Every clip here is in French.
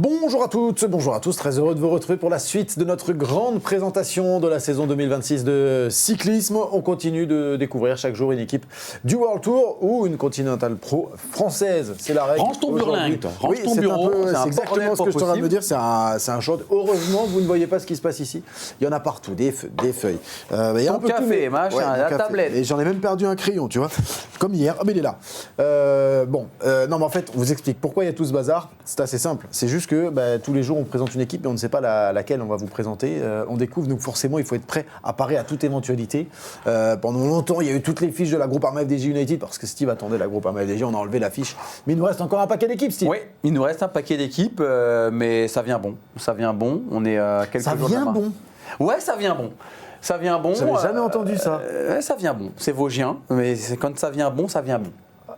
Bonjour à toutes, bonjour à tous, très heureux de vous retrouver pour la suite de notre grande présentation de la saison 2026 de cyclisme. On continue de découvrir chaque jour une équipe du World Tour ou une Continental Pro française. C'est la règle. Range ton burlingue, Oui, c'est exactement ce que je suis en train de me dire, c'est un short. Heureusement, vous ne voyez pas ce qui se passe ici. Il y en a partout, des feuilles. Il y a un peu café, tout, machin, la tablette. Et j'en ai même perdu un crayon, tu vois, comme hier. Ah mais il est là. Non mais en fait, on vous explique pourquoi il y a tout ce bazar. C'est assez simple, c'est juste que tous les jours on présente une équipe et on ne sait pas laquelle on va vous présenter. On découvre, donc forcément il faut être prêt à parer à toute éventualité. Pendant longtemps il y a eu toutes les fiches de la Groupama FDJ United parce que Steve attendait la Groupama FDJ, on a enlevé la fiche. Mais il nous reste encore un paquet d'équipes, Steve. Oui, il nous reste un paquet d'équipes, mais ça vient bon. On est à quelques jours de la fin. Ça vient bon. Ouais, ça vient bon. Ça vient bon. J'avais jamais entendu ça. Ça vient bon. C'est vosgien, mais quand ça vient bon, ça vient bon.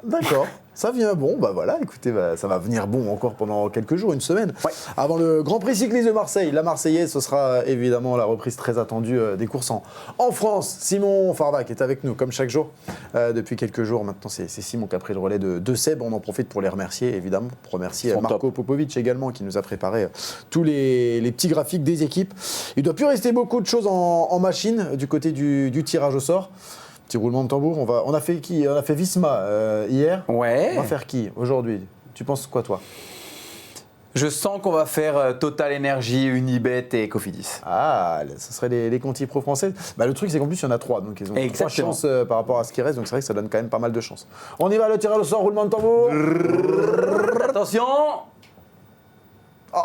D'accord, ça vient bon, voilà, écoutez, ça va venir bon encore pendant quelques jours, une semaine. Ouais. Avant le Grand Prix cycliste de Marseille, la Marseillaise, ce sera évidemment la reprise très attendue des courses en France. Simon Farvac est avec nous, comme chaque jour, depuis quelques jours. Maintenant, c'est Simon qui a pris le relais de Seb. On en profite pour les remercier, évidemment, pour remercier Marco Popovic également, qui nous a préparé tous les petits graphiques des équipes. Il ne doit plus rester beaucoup de choses en machine du côté du tirage au sort. Petit roulement de tambour, on a fait qui? On a fait Visma hier. Ouais. On va faire qui aujourd'hui? Tu penses quoi, toi? Je sens qu'on va faire Total Energy, Unibet et Cofidis. Ah, ce serait les Conti Pro françaises. Le truc, c'est qu'en plus, il y en a 3. Donc, ils ont 3 chances par rapport à ce qui reste. Donc, c'est vrai que ça donne quand même pas mal de chances. On y va, le tirage au sort, roulement de tambour. Attention!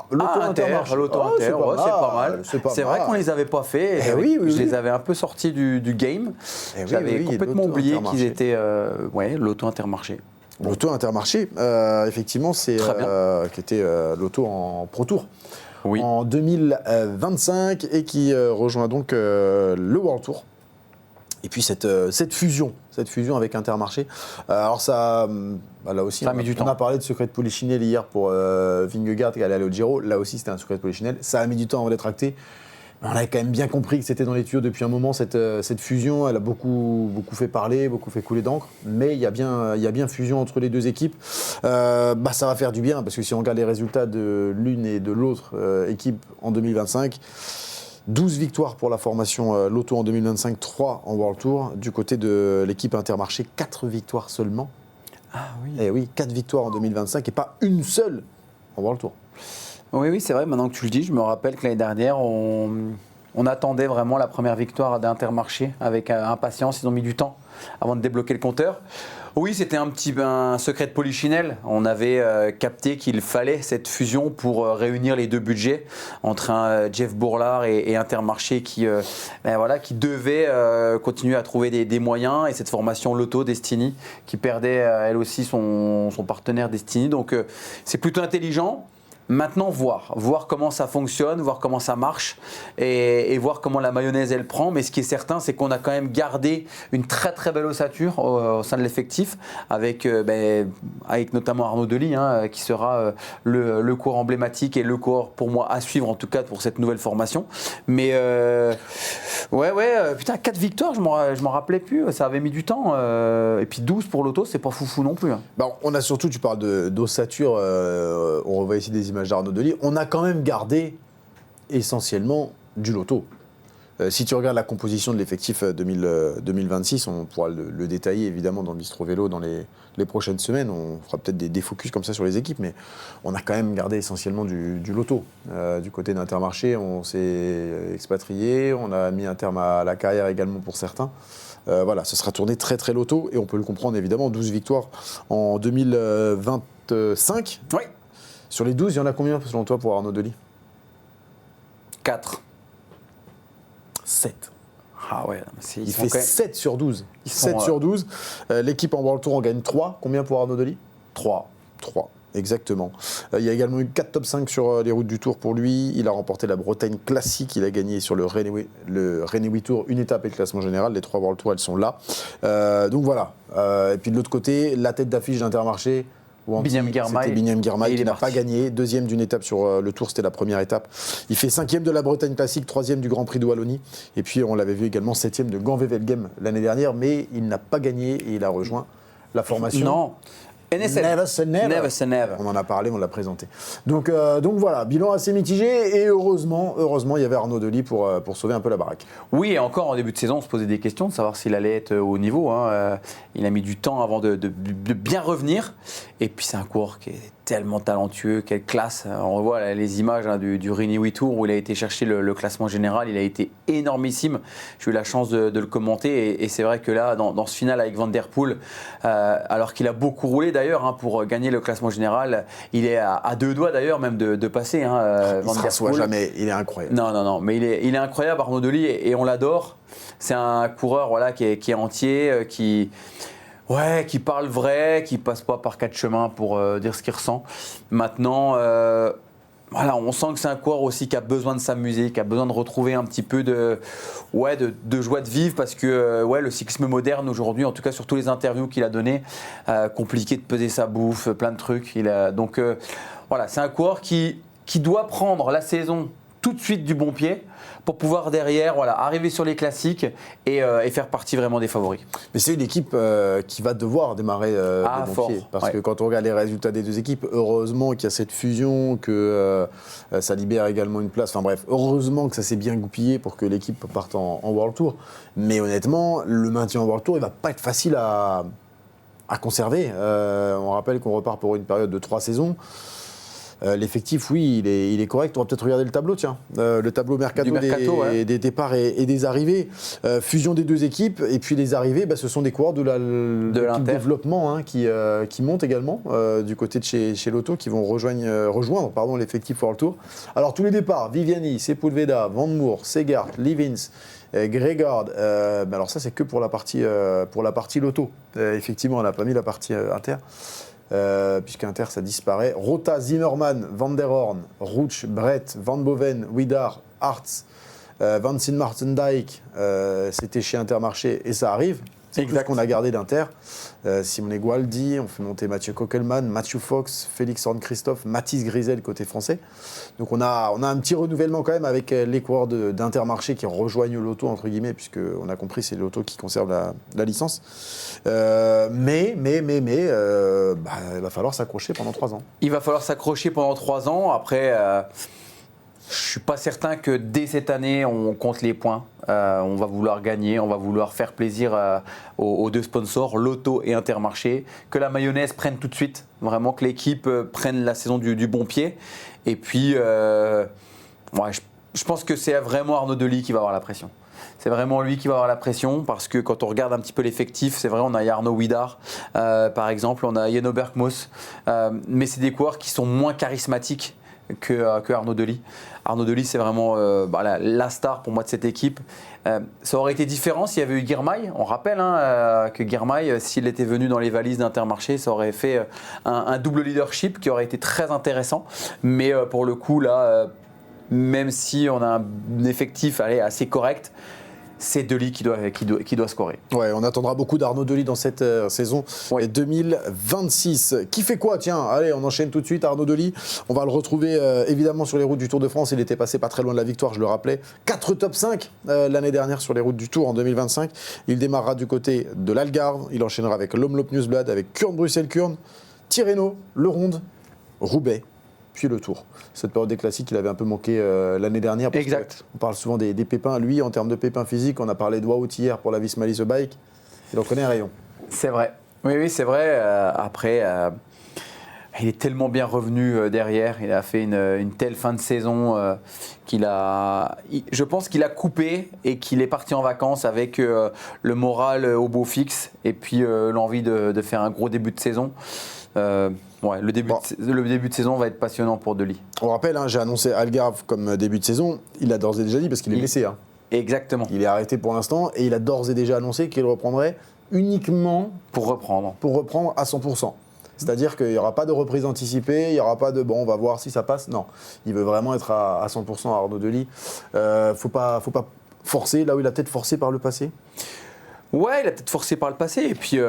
L'auto Intermarché. C'est pas mal. C'est vrai qu'on les avait pas fait. Je les avais un peu sortis du game. J'avais complètement oublié qu'ils étaient l'auto Intermarché. L'auto Intermarché, effectivement, c'est qui était l'auto en Pro Tour en 2025 et qui rejoint donc le World Tour. Et puis cette fusion avec Intermarché, alors ça, là aussi, on a parlé de secret de Polichinelle hier pour Vingegaard qui allait aller au Giro. Là aussi, c'était un secret de Polichinelle. Ça a mis du temps avant d'être acté. Mais on avait quand même bien compris que c'était dans les tuyaux depuis un moment, cette fusion. Elle a beaucoup fait parler, beaucoup fait couler d'encre. Mais il y a bien fusion entre les deux équipes. Ça va faire du bien, parce que si on regarde les résultats de l'une et de l'autre équipe en 2025, 12 victoires pour la formation Lotto en 2025, 3 en World Tour. Du côté de l'équipe Intermarché, 4 victoires seulement. Ah oui. Et oui, 4 victoires en 2025 et pas une seule en World Tour. Oui, c'est vrai, maintenant que tu le dis, je me rappelle que l'année dernière, on attendait vraiment la première victoire d'Intermarché avec impatience. Ils ont mis du temps avant de débloquer le compteur. Oui, c'était un secret de Polichinelle. On avait capté qu'il fallait cette fusion pour réunir les deux budgets entre un Jeff Bourlard et Intermarché qui devait continuer à trouver des moyens, et cette formation Lotto Destiny qui perdait elle aussi son partenaire Destiny. Donc c'est plutôt intelligent. Maintenant, voir comment ça fonctionne, voir comment ça marche et voir comment la mayonnaise elle prend. Mais ce qui est certain, c'est qu'on a quand même gardé une très très belle ossature au sein de l'effectif avec notamment Arnaud Delis qui sera le coureur emblématique et le coureur pour moi à suivre, en tout cas pour cette nouvelle formation. Mais 4 victoires, je m'en rappelais plus, ça avait mis du temps. Et puis 12 pour l'auto, c'est pas foufou non plus. On a surtout, tu parles d'ossature, on revoit ici des images d'Arnaud Delis, on a quand même gardé essentiellement du Lotto. Si tu regardes la composition de l'effectif 2026, on pourra le détailler évidemment dans le Bistro Vélo dans les prochaines semaines. On fera peut-être des focus comme ça sur les équipes, mais on a quand même gardé essentiellement du Lotto. Du côté d'Intermarché, on s'est expatrié, on a mis un terme à la carrière également pour certains. Ce sera tourné très très Lotto, et on peut le comprendre évidemment, 12 victoires en 2025. Oui. Sur les 12, il y en a combien selon toi pour Arnaud Delis? 4. 7. Ah ouais, il fait 7 sur 12. 7 sur 12. L'équipe en World Tour en gagne 3. Combien pour Arnaud Delis? 3. 3, exactement. Il y a également eu 4 top 5 sur les routes du Tour pour lui. Il a remporté la Bretagne classique. Il a gagné sur le Renewi Tour une étape et le classement général. Les 3 World Tour, elles sont là. Donc voilà. Et puis de l'autre côté, la tête d'affiche d'Intermarché. Biniam Girmay qui n'a pas gagné. Deuxième d'une étape sur le Tour, c'était la première étape. Il fait 5e de la Bretagne Classique, 3e du Grand Prix de Wallonie. Et puis on l'avait vu également 7e de Gand-Wevelgem l'année dernière, mais il n'a pas gagné et il a rejoint la formation. Non. NSN. Never say never. Never say never. On en a parlé, on l'a présenté. Donc voilà, bilan assez mitigé et heureusement, il y avait Arnaud Delis pour sauver un peu la baraque. Oui, et encore en début de saison, on se posait des questions de savoir s'il allait être au niveau. Il a mis du temps avant de bien revenir. Et puis c'est un coureur qui est tellement talentueux, quelle classe. On revoit les images du Rini Tour où il a été chercher le classement général. Il a été énormissime. J'ai eu la chance de le commenter et c'est vrai que là, dans ce final avec Van Der Poel, alors qu'il a beaucoup roulé d'ailleurs pour gagner le classement général, il est à 2 doigts d'ailleurs même de passer. Il ne se rassoit jamais, il est incroyable. Non, mais il est incroyable Arnaud Delis et on l'adore. C'est un coureur qui est entier, qui parle vrai, qui passe pas par 4 chemins pour dire ce qu'il ressent. Maintenant, on sent que c'est un coureur aussi qui a besoin de s'amuser, qui a besoin de retrouver un petit peu de joie de vivre parce que le cyclisme moderne aujourd'hui, en tout cas sur tous les interviews qu'il a données, compliqué de peser sa bouffe, plein de trucs. C'est un coureur qui doit prendre la saison tout de suite du bon pied pour pouvoir derrière arriver sur les classiques et faire partie vraiment des favoris. Mais c'est une équipe qui va devoir démarrer de bon pied. Parce que quand on regarde les résultats des deux équipes, heureusement qu'il y a cette fusion, que ça libère également une place. Enfin bref, heureusement que ça s'est bien goupillé pour que l'équipe parte en World Tour. Mais honnêtement, le maintien en World Tour, il ne va pas être facile à conserver. On rappelle qu'on repart pour une période de 3 saisons. L'effectif, oui, il est correct. On va peut-être regarder le tableau, tiens. Le tableau mercato des départs et des arrivées. Fusion des deux équipes. Et puis les arrivées, ce sont des coureurs de l'équipe développement qui montent également du côté de chez Lotto, qui vont rejoindre l'effectif World Tour. Alors tous les départs, Viviani, Sepulveda, Van Moer, Segart, Livins, Gregard, alors ça c'est que pour la partie Lotto. Effectivement, on n'a pas mis la partie Inter. Puisqu'Inter ça disparaît. Rota, Zimmerman, Van der Horn, Rouch, Brett, Van Boven, Widar, Hartz, Vincent Martendijk, c'était chez Intermarché et ça arrive. C'est tout ce qu'on a gardé d'Inter. Simone Gualdi, on fait monter Mathieu Kokelman, Matthew Fox, Félix Horn-Christophe, Mathis Grisel côté français. Donc on a un petit renouvellement quand même avec les coureurs d'Intermarché qui rejoignent Lotto entre guillemets, puisqu'on a compris c'est Lotto qui conserve la licence. Mais il va falloir s'accrocher pendant 3 ans. Il va falloir s'accrocher pendant 3 ans. Après, je ne suis pas certain que dès cette année, on compte les points. On va vouloir gagner, on va vouloir faire plaisir aux 2 sponsors, Lotto et Intermarché. Que la mayonnaise prenne tout de suite, vraiment que l'équipe prenne la saison du bon pied. Et puis, je pense que c'est vraiment Arnaud Delis qui va avoir la pression. C'est vraiment lui qui va avoir la pression parce que quand on regarde un petit peu l'effectif, c'est vrai, on a Jarno Widar, par exemple, on a Jeno Bergmos, mais c'est des coureurs qui sont moins charismatiques que Arnaud Delis. Arnaud Delis, c'est vraiment la star pour moi de cette équipe. Ça aurait été différent s'il y avait eu Girmay. On rappelle que Girmay, s'il était venu dans les valises d'Intermarché, ça aurait fait un double leadership qui aurait été très intéressant. Mais pour le coup, là, même si on a un effectif assez correct, c'est Delis qui doit scorer. Ouais, on attendra beaucoup d'Arnaud Delis dans cette saison 2026. Qui fait quoi? Tiens, allez, on enchaîne tout de suite. Arnaud Delis, on va le retrouver évidemment sur les routes du Tour de France. Il était passé pas très loin de la victoire, je le rappelais. 4 top 5 l'année dernière sur les routes du Tour en 2025. Il démarrera du côté de l'Algarve. Il enchaînera avec l'Omloop Newsblad, avec Kurn-Bruxelles-Kurn, Tirreno, Le Ronde, Roubaix, puis le Tour. Cette période des classiques, il avait un peu manqué l'année dernière. Exact. On parle souvent des pépins. Lui, en termes de pépins physiques, on a parlé de Wout hier pour la Visma Lease Bike. Il en connaît un rayon. C'est vrai. Oui, c'est vrai. Après, il est tellement bien revenu derrière. Il a fait une telle fin de saison je pense qu'il a coupé et qu'il est parti en vacances avec le moral au beau fixe et puis l'envie de faire un gros début de saison. Le début de saison va être passionnant pour Delis. On rappelle, j'ai annoncé Algarve comme début de saison. Il a d'ores et déjà dit parce qu'il est blessé. Exactement. Il est arrêté pour l'instant et il a d'ores et déjà annoncé qu'il reprendrait uniquement pour reprendre à 100%. C'est-à-dire qu'il n'y aura pas de reprise anticipée, il n'y aura pas de on va voir si ça passe. Non, il veut vraiment être à 100% Arnaud Delis. Faut pas forcer là où il a peut-être forcé par le passé. Ouais, il a peut-être forcé par le passé et puis.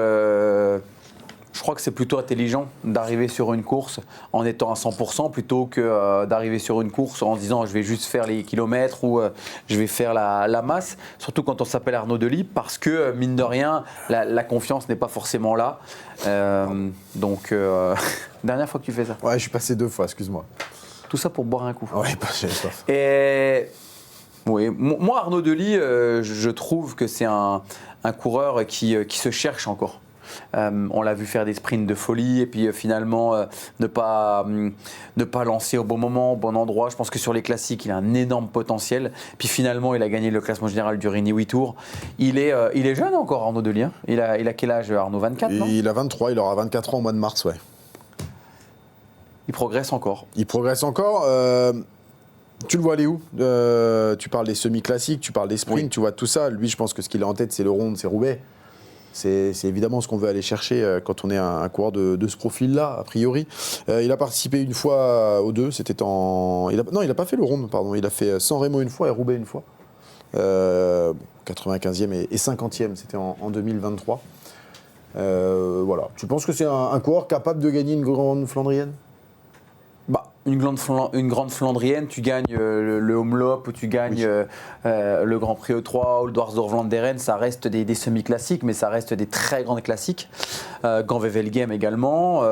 Je crois que c'est plutôt intelligent d'arriver sur une course en étant à 100% plutôt que d'arriver sur une course en se disant je vais juste faire les kilomètres ou je vais faire la masse. Surtout quand on s'appelle Arnaud Delis parce que mine de rien, la confiance n'est pas forcément là. Dernière fois que tu fais ça. Ouais, je suis passé 2 fois, excuse-moi. Tout ça pour boire un coup. Ouais, j'ai soif. Et oui, moi Arnaud Delis, je trouve que c'est un coureur qui se cherche encore. On l'a vu faire des sprints de folie et puis finalement ne pas lancer au bon moment, au bon endroit. Je pense que sur les classiques, il a un énorme potentiel. Puis finalement, il a gagné le classement général du Rini 8 Tours. Il est jeune encore, Arnaud Delis. Hein. Il a quel âge, Arnaud? 24, non? Il a 23, il aura 24 ans au mois de mars, ouais. Il progresse encore. Il progresse encore. Tu le vois aller où? Tu parles des semi-classiques, tu parles des sprints, oui. Tu vois tout ça. Lui, je pense que ce qu'il a en tête, c'est le Ronde, c'est Roubaix. C'est évidemment ce qu'on veut aller chercher quand on est un coureur de ce profil-là, a priori. Il a participé une fois aux 2, c'était en... Non, il n'a pas fait le Ronde, pardon. Il a fait San Remo une fois et Roubaix une fois. 95e et 50e, c'était en 2023. Voilà. Tu penses que c'est un coureur capable de gagner une grande Flandrienne? Une grande Flandrienne, tu gagnes le Omloop ou tu gagnes le Grand Prix E3 ou le Dwarsdorf-Vlaanderen, ça reste des semi-classiques, mais ça reste des très grands classiques. Gand-Wevelgem également.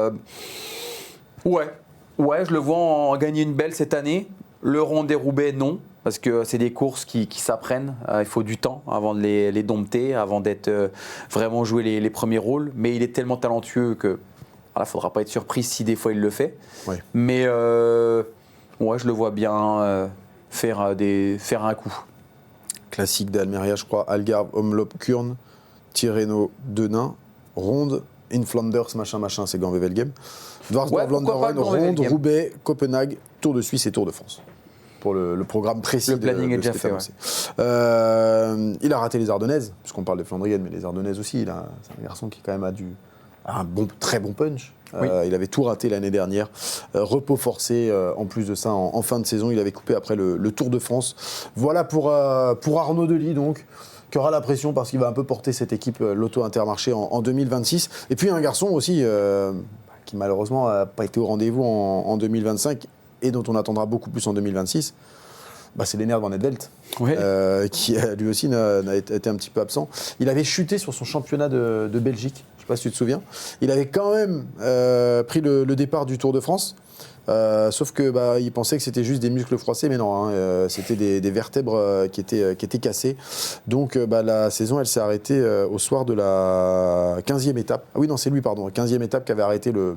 Ouais, je le vois en gagner une belle cette année. Le Ronde des Roubaix, non, parce que c'est des courses qui s'apprennent. Il faut du temps avant de les dompter, avant d'être vraiment jouer les premiers rôles. Mais il est tellement talentueux que... Il ne faudra pas être surpris si des fois il le fait. Ouais. Mais je le vois bien faire un coup. Classique d'Almeria, je crois. Algarve, Omloop, Kuurne, Tirreno, Denain, Ronde, In Flanders, machin, c'est Gand-Wevelgem. Dwarsdorf-Vlaanderen, Ronde, Roubaix, Copenhague, Tour de Suisse et Tour de France. Pour le programme précis. Le planning est déjà fait. Ouais. Il a raté les Ardennaises, puisqu'on parle des Flandriennes, mais les Ardennaises aussi. C'est un garçon qui quand même a un très bon punch. Oui. Il avait tout raté l'année dernière. Repos forcé, en plus de ça, en fin de saison. Il avait coupé après le Tour de France. Voilà pour Arnaud Delis, donc, qui aura la pression parce qu'il va un peu porter cette équipe Lotto Intermarché en 2026. Et puis un garçon aussi qui malheureusement n'a pas été au rendez-vous en 2025 et dont on attendra beaucoup plus en 2026. C'est Lennart Van Etvelt, oui. Qui lui aussi a été un petit peu absent. Il avait chuté sur son championnat de Belgique. Je ne sais pas si tu te souviens. Il avait quand même pris le départ du Tour de France, sauf que il pensait que c'était juste des muscles froissés, mais non, c'était des vertèbres qui étaient cassées. Donc la saison, elle s'est arrêtée au soir de la 15e étape. Ah oui, non, c'est lui, pardon, 15e étape qui avait arrêté le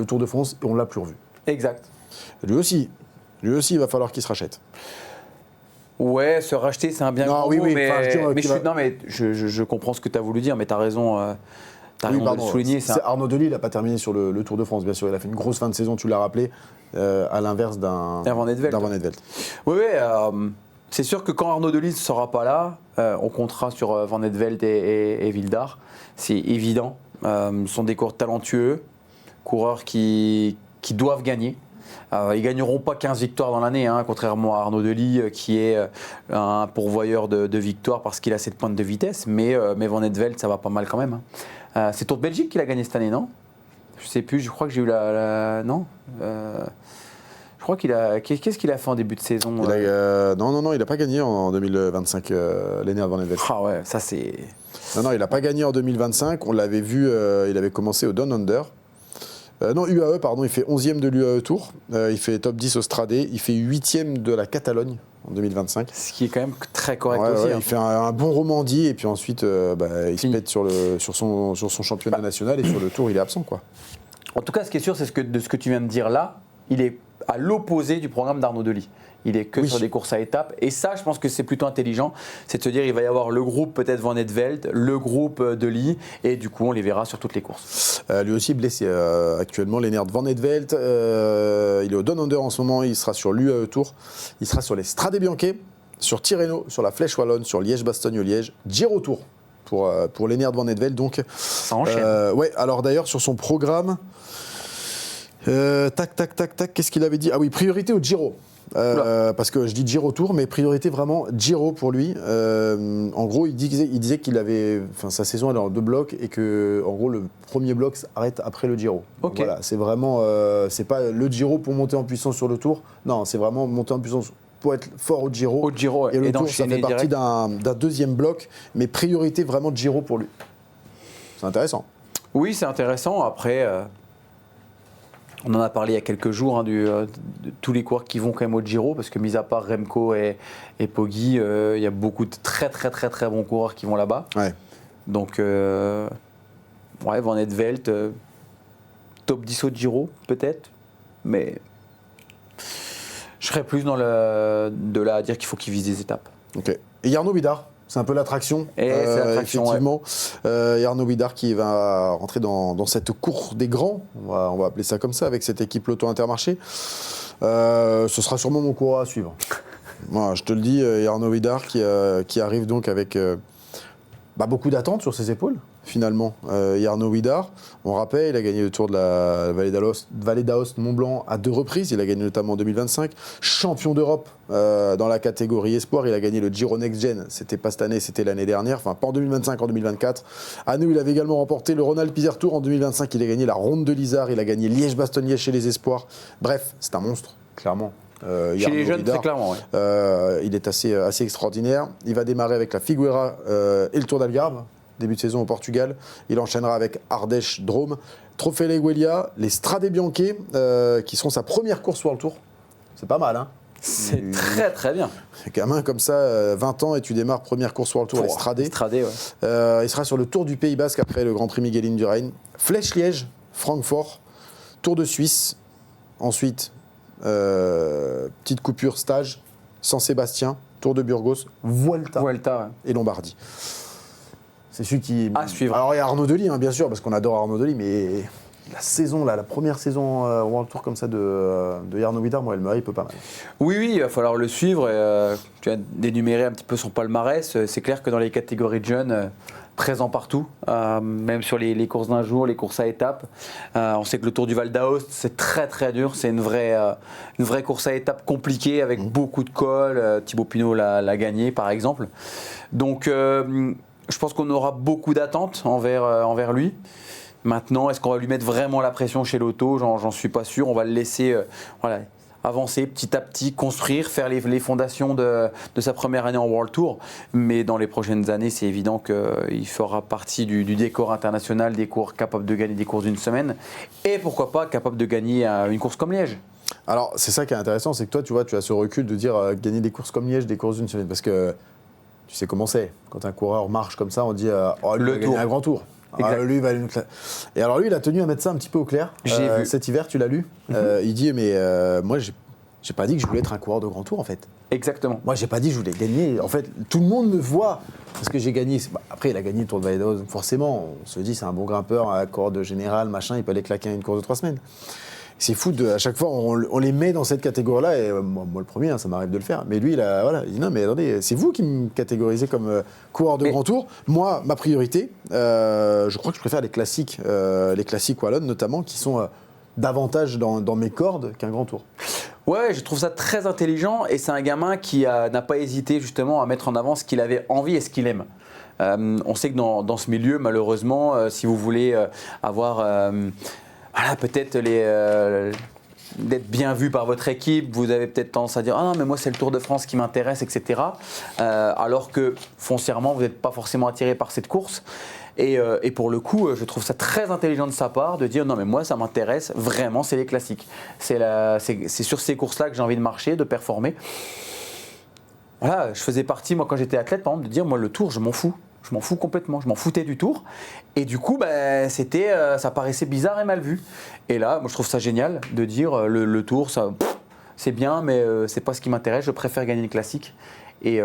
Tour de France et on ne l'a plus revu. Exact. Lui aussi, il va falloir qu'il se rachète. Ouais, se racheter, c'est un bien grand mot, mais je comprends ce que tu as voulu dire, mais tu as raison. De le souligner. Arnaud Delis, il n'a pas terminé sur le Tour de France, bien sûr. Il a fait une grosse fin de saison, tu l'as rappelé, à l'inverse d'un Van Etvelt. Oui, c'est sûr que quand Arnaud Delis ne sera pas là, on comptera sur Van Etvelt et Wildar. C'est évident. Ce sont des coureurs talentueux, coureurs qui doivent gagner. Ils ne gagneront pas 15 victoires dans l'année, contrairement à Arnaud Delis qui est un pourvoyeur de victoires parce qu'il a 7 pointes de vitesse, mais Van Etvelt, ça va pas mal quand même. C'est Tour de Belgique qu'il a gagné cette année, non? Je ne sais plus, je crois que j'ai eu non je crois qu'il a... Qu'est-ce qu'il a fait en début de saison? Non, il n'a pas gagné en 2025, Lennart Van Etvelt. Ah ouais, ça c'est... Non, il n'a pas gagné en 2025, on l'avait vu, il avait commencé au Down Under. UAE, pardon, il fait 11e de l'UAE Tour, il fait top 10 au Stradé, il fait 8e de la Catalogne en 2025. Ce qui est quand même très correct aussi. Il fait un bon Romandie et puis ensuite il se pète sur son championnat national et sur le Tour il est absent, quoi. En tout cas, ce qui est sûr, c'est de ce que tu viens de dire là, il est à l'opposé du programme d'Arnaud Delis. Il est que sur des courses à étapes. Et ça, je pense que c'est plutôt intelligent. C'est de se dire, il va y avoir le groupe peut-être Van Etvelt, le groupe Delis, et du coup, on les verra sur toutes les courses. Lui aussi blessé actuellement, Lennart Van Etvelt. Il est au Down Under en ce moment. Il sera sur l'UAE Tour. Il sera sur les Strade Bianche, sur Tirreno, sur la Flèche Wallonne, sur Liège-Bastogne-Liège, Giro Tour pour Lennart Van Etvelt. Donc, ça enchaîne. Alors d'ailleurs, sur son programme... Tac, qu'est-ce qu'il avait dit? Ah oui, priorité au Giro. Parce que je dis Giro Tour, mais priorité vraiment Giro pour lui. En gros, il disait qu'il avait, sa saison elle est en 2 blocs et que, en gros, le premier bloc s'arrête après le Giro. Ok. Voilà, c'est vraiment, c'est pas le Giro pour monter en puissance sur le Tour. Non, c'est vraiment monter en puissance pour être fort au Giro. Au Giro, et le Tour, ça fait partie direct. d'un deuxième bloc, mais priorité vraiment Giro pour lui. C'est intéressant. Oui, c'est intéressant. Après, on en a parlé il y a quelques jours de tous les coureurs qui vont quand même au Giro, parce que mis à part Remco et Poggi, il y a beaucoup de très bons coureurs qui vont là-bas. Ouais. Donc, Van Aert, Velt, top 10 au Giro, peut-être, mais je serais plus dans à dire qu'il faut qu'il vise des étapes. Ok. Et Jarno Bidar, c'est un peu l'attraction. Et c'est l'attraction, effectivement. Ouais. Jarno Bidar qui va rentrer dans cette cour des grands, on va appeler ça comme ça, avec cette équipe Lotto Intermarché. Ce sera sûrement mon coureur à suivre. Voilà, je te le dis, Jarno Bidar qui arrive donc avec beaucoup d'attentes sur ses épaules. Finalement, Jarno Bidar, on rappelle, il a gagné le Tour de la Vallée d'Aoste Mont-Blanc à 2 reprises. Il a gagné notamment en 2025. Champion d'Europe dans la catégorie Espoir. Il a gagné le Giro Next Gen. C'était pas cette année, c'était l'année dernière. Enfin, pas en 2025, en 2024. À nous, il avait également remporté le Rhône-Alpes Tour en 2025. Il a gagné la Ronde de l'Isère. Il a gagné Liège-Bastogne-Liège chez les Espoirs. Bref, c'est un monstre, clairement. Chez les jeunes, Bidar, très clairement, oui. Il est assez extraordinaire. Il va démarrer avec la Figueira et le Tour d'Algarve. Début de saison au Portugal. Il enchaînera avec Ardèche, Drôme, Trofeo Guelia, les Strade Bianche, qui seront sa première course World Tour. C'est pas mal, hein? C'est très bien. Gamin comme ça, 20 ans, et tu démarres première course World Tour, les Strade. Ouais. Il sera sur le Tour du Pays Basque après le Grand Prix Miguel Indurain. Flèche Liège, Francfort, Tour de Suisse. Ensuite, petite coupure stage, San Sébastien, Tour de Burgos, Vuelta ouais. et Lombardie. C'est celui qui. À suivre. Alors il y a Arnaud Delis, bien sûr, parce qu'on adore Arnaud Delis, mais la saison, la première saison World Tour comme ça de Jarno Bidar, moi, elle me hype pas mal. Oui, il va falloir le suivre. Et, tu as d'énumérer un petit peu son palmarès. C'est clair que dans les catégories de jeunes, présent partout, même sur les courses d'un jour, les courses à étapes. On sait que le Tour du Val d'Aoste, c'est très dur. C'est une vraie course à étapes compliquée avec beaucoup de cols. Thibaut Pinot l'a gagné, par exemple. Donc, je pense qu'on aura beaucoup d'attentes envers lui. Maintenant, est-ce qu'on va lui mettre vraiment la pression chez Lotto? J'en suis pas sûr. On va le laisser avancer petit à petit, construire, faire les fondations de sa première année en World Tour. Mais dans les prochaines années, c'est évident qu'il fera partie du décor international des coureurs capables de gagner des courses d'une semaine. Et pourquoi pas capable de gagner une course comme Liège. Alors, c'est ça qui est intéressant, c'est que toi, tu vois, tu as ce recul de dire gagner des courses comme Liège, des courses d'une semaine. Parce que tu sais comment c'est. Quand un coureur marche comme ça, on dit lui va gagner un grand tour. Lui, va et alors lui, il a tenu à mettre ça un petit peu au clair. J'ai vu. Cet hiver, tu l'as lu. Il dit, mais moi, j'ai pas dit que je voulais être un coureur de grand tour, en fait. Exactement. Moi, j'ai pas dit que je voulais gagner. En fait, tout le monde me voit parce que j'ai gagné. Après, il a gagné le Tour de Vallée d'Aoste, donc forcément, on se dit, c'est un bon grimpeur, un corde général, machin, il peut aller claquer une course de 3 semaines. C'est fou, à chaque fois, on les met dans cette catégorie-là, et moi le premier, ça m'arrive de le faire. Mais lui, il dit non, mais attendez, c'est vous qui me catégorisez comme coureur de grand tour. Moi, ma priorité, je crois que je préfère les classiques wallonnes notamment, qui sont davantage dans mes cordes qu'un grand tour. Ouais, je trouve ça très intelligent, et c'est un gamin qui n'a pas hésité justement à mettre en avant ce qu'il avait envie et ce qu'il aime. On sait que dans ce milieu, malheureusement, si vous voulez avoir... peut-être d'être bien vu par votre équipe, vous avez peut-être tendance à dire « Ah non, mais moi c'est le Tour de France qui m'intéresse, etc. » Alors que foncièrement, vous n'êtes pas forcément attiré par cette course. Et pour le coup, je trouve ça très intelligent de sa part de dire « Non, mais moi ça m'intéresse vraiment, c'est les classiques. C'est sur ces courses-là que j'ai envie de marcher, de performer. » Voilà, je faisais partie, moi quand j'étais athlète, par exemple, de dire « Moi le Tour, je m'en fous. » Je m'en fous complètement, je m'en foutais du Tour. Et du coup, ça paraissait bizarre et mal vu. Et là, moi, je trouve ça génial de dire le Tour, c'est bien, mais c'est pas ce qui m'intéresse. Je préfère gagner le classique. Et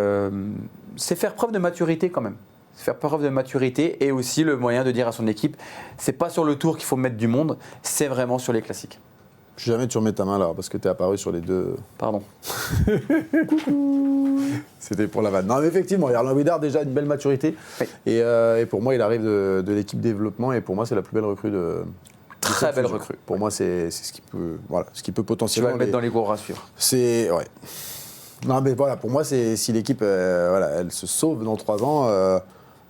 c'est faire preuve de maturité quand même. C'est faire preuve de maturité et aussi le moyen de dire à son équipe, c'est pas sur le Tour qu'il faut mettre du monde, c'est vraiment sur les classiques. Je vais jamais tu remets ta main là, parce que tu es apparu sur les deux. Pardon. C'était pour la vanne. Non, mais effectivement, Jarno Bidar, déjà une belle maturité. Oui. Et pour moi, il arrive de l'équipe développement, et pour moi, c'est la plus belle recrue de Très belle recrue. Pour moi, c'est ce qui peut, Tu vas potentiellement. le mettre dans les coureurs à suivre. C'est ouais. Non, mais voilà, pour moi, si l'équipe, elle se sauve dans 3 ans,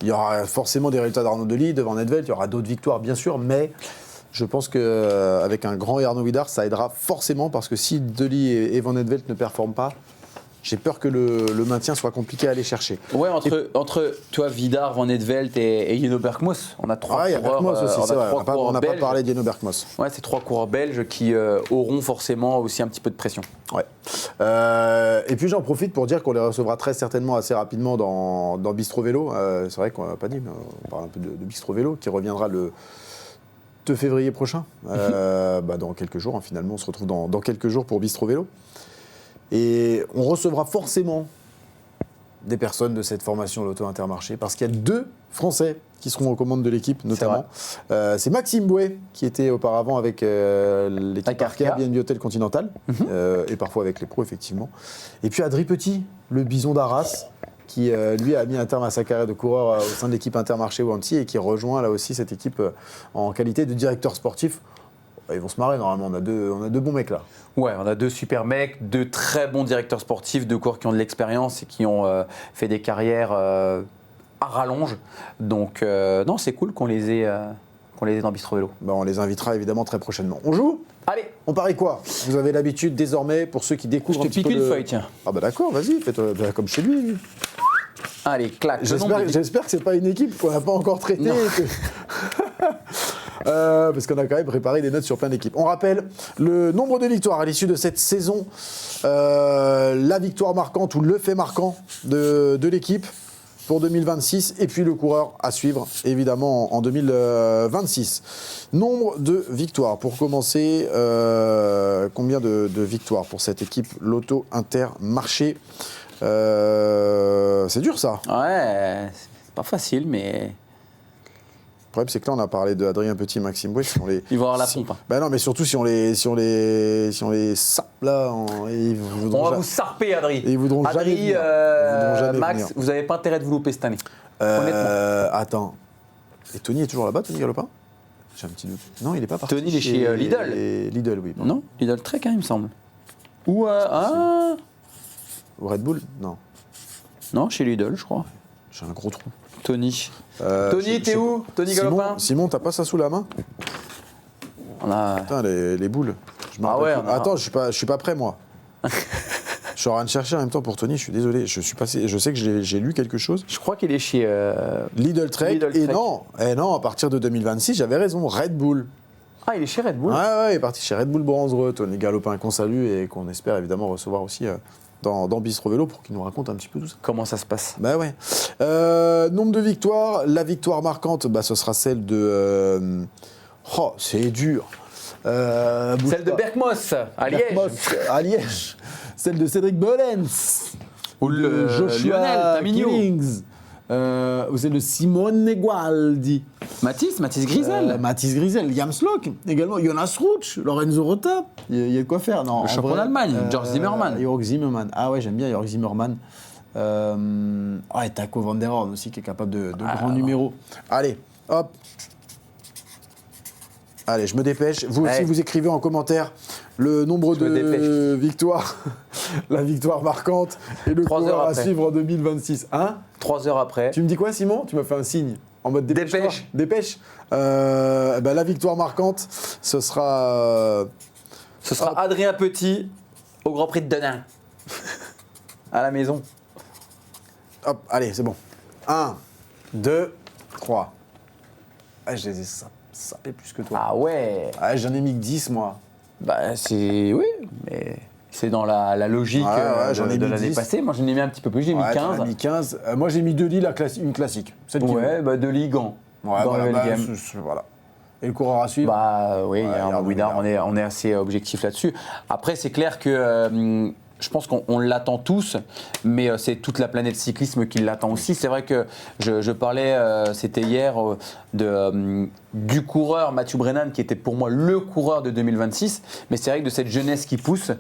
il y aura forcément des résultats d'Arnaud Delis devant Nedvelt. Il y aura d'autres victoires, bien sûr, mais je pense qu'avec un grand Arnaud Widar, ça aidera forcément parce que si Delis et Van Nedvelt ne performent pas, j'ai peur que le maintien soit compliqué à aller chercher. Ouais, entre toi, Vidar, Van Nedvelt et Jeno Berkmos, on a 3 coureurs. Aussi, c'est vrai. On n'a pas parlé de Jeno Berkmos. Ouais, c'est 3 coureurs belges qui auront forcément aussi un petit peu de pression. Ouais. Et puis j'en profite pour dire qu'on les recevra très certainement assez rapidement dans Bistro Vélo. C'est vrai qu'on n'a pas dit, mais on parle un peu de Bistro Vélo qui reviendra le 2 février prochain. Dans quelques jours, finalement, on se retrouve dans quelques jours pour Bistro Vélo. Et on recevra forcément des personnes de cette formation Loto Intermarché, parce qu'il y a 2 Français qui seront aux commandes de l'équipe, notamment. C'est Maxime Bouet, qui était auparavant avec l'équipe Arca, BNB Hotel Continental, et parfois avec les pros, effectivement. Et puis Adrien Petit, le bison d'Arras, qui lui a mis un terme à sa carrière de coureur au sein de l'équipe Intermarché Wanty et qui rejoint là aussi cette équipe en qualité de directeur sportif. Ils vont se marrer normalement, on a deux bons mecs là. Ouais, on a 2 super mecs, 2 très bons directeurs sportifs, 2 coureurs qui ont de l'expérience et qui ont fait des carrières à rallonge. Donc non, c'est cool qu'on les ait dans Bistro Vélo. On les invitera évidemment très prochainement. On joue ? Allez, on parie quoi ? Vous avez l'habitude désormais, pour ceux qui découvrent je te pique une feuille, tiens. Ah d'accord, vas-y, fais-toi comme chez lui. Allez, clac. J'espère que c'est pas une équipe qu'on n'a pas encore traitée. Parce qu'on a quand même préparé des notes sur plein d'équipes. On rappelle le nombre de victoires à l'issue de cette saison, la victoire marquante ou le fait marquant de l'équipe pour 2026 et puis le coureur à suivre évidemment en 2026. Nombre de victoires pour commencer, combien de victoires pour cette équipe Loto Intermarché ? C'est dur ça. Ouais, c'est pas facile mais... Le problème, c'est que là, on a parlé de Adrien Petit et Maxime Bouet. Si ils vont avoir la pompe. Non, mais surtout si on les sape là. On va vous sarper, Adrien. Ils voudront jamais Max, venir. vous n'avez pas intérêt de vous louper cette année. Honnêtement. Attends. Et Tony est toujours là-bas, Tony Galopin ? J'ai un petit doute. Non, il n'est pas parti. Tony, il est chez Lidl. Lidl, oui. Pardon. Non, Lidl Trek, il me semble. Ou Ou Red Bull ? Non. Non, chez Lidl, je crois. J'ai un gros trou. Tony. Tony, t'es où ? Tony Galopin ? Simon, t'as pas ça sous la main ? On a... Putain, les boules. Attends, je suis pas prêt, moi. Je suis en train de chercher en même temps pour Tony, je suis désolé. Je sais que j'ai lu quelque chose. Je crois qu'il est chez... Lidl Trek. Et non, à partir de 2026, j'avais raison, Red Bull. Ah, il est chez Red Bull ? Ouais, il est parti chez Red Bull Borangereux, Tony Galopin, qu'on salue et qu'on espère évidemment recevoir aussi... dans Bistro Vélo pour qu'il nous raconte un petit peu tout ça. Comment ça se passe ? Bah ouais. Nombre de victoires. La victoire marquante, ce sera celle de... c'est dur. Celle de Berkmos, à Liège. Celle de Cédric Bollens. Ou le Joshua Lionel Tamigno. Ou celle de Simone Gualdi. Mathis Grisel. Mathis Grisel. Jams-Lock également. Jonas Rutsch. Lorenzo Rota. Il y a de quoi faire. Non, le champion d'Allemagne. Jörg Zimmermann. Jörg Zimmermann. Ah ouais, j'aime bien Jörg Zimmermann. Et Taco Van der Horn aussi qui est capable de grands numéros. Allez, hop. Allez, je me dépêche. Vous aussi, vous écrivez en commentaire le nombre de victoires, la victoire marquante et le coureur à suivre en 2026. 3 heures après. Tu me dis quoi, Simon ? Tu m'as fait un signe en mode dépêche. Dépêche. La victoire marquante, ce sera... Adrien Petit au Grand Prix de Denain. À la maison. Hop, allez, c'est bon. 1, 2, 3. Je les ai sapés plus que toi. Ah ouais. J'en ai mis que 10, moi. Oui, mais c'est dans la logique de l'année passée. Moi, j'en ai mis un petit peu plus, j'ai mis 15. J'en ai mis 15. Moi, j'ai mis Delis, une classique. Delis Gant. Dans le game. Voilà. Et le coureur à suivre ? Oui, Arnaud Widar, on est assez objectif là-dessus. Après, c'est clair que... je pense qu'on l'attend tous, mais c'est toute la planète cyclisme qui l'attend aussi. C'est vrai que je parlais, c'était hier, du coureur Mathieu Brennan, qui était pour moi le coureur de 2026. Mais c'est vrai que de cette jeunesse qui pousse,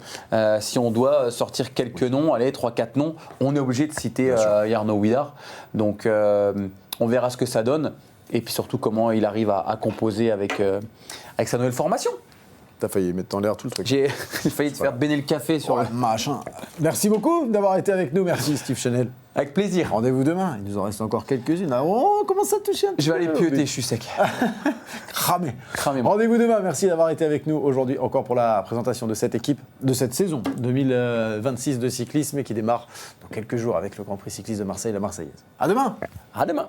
si on doit sortir quelques noms, 3-4 noms, on est obligé de citer Arnaud Widar. Donc on verra ce que ça donne. et puis surtout comment il arrive à composer avec sa nouvelle formation. T'as failli mettre en l'air tout le truc. J'ai failli te faire baigner le café sur le machin. Merci beaucoup d'avoir été avec nous. Merci Steve Chanel. Avec plaisir. Rendez-vous demain. Il nous en reste encore quelques-unes. Oh, on commence à toucher un petit peu. Je vais aller pioter, je suis sec. Cramé. Cramé. Rendez-vous demain. Merci d'avoir été avec nous aujourd'hui encore pour la présentation de cette équipe, de cette saison 2026 de cyclisme et qui démarre dans quelques jours avec le Grand Prix cycliste de Marseille, la Marseillaise. À demain. À demain.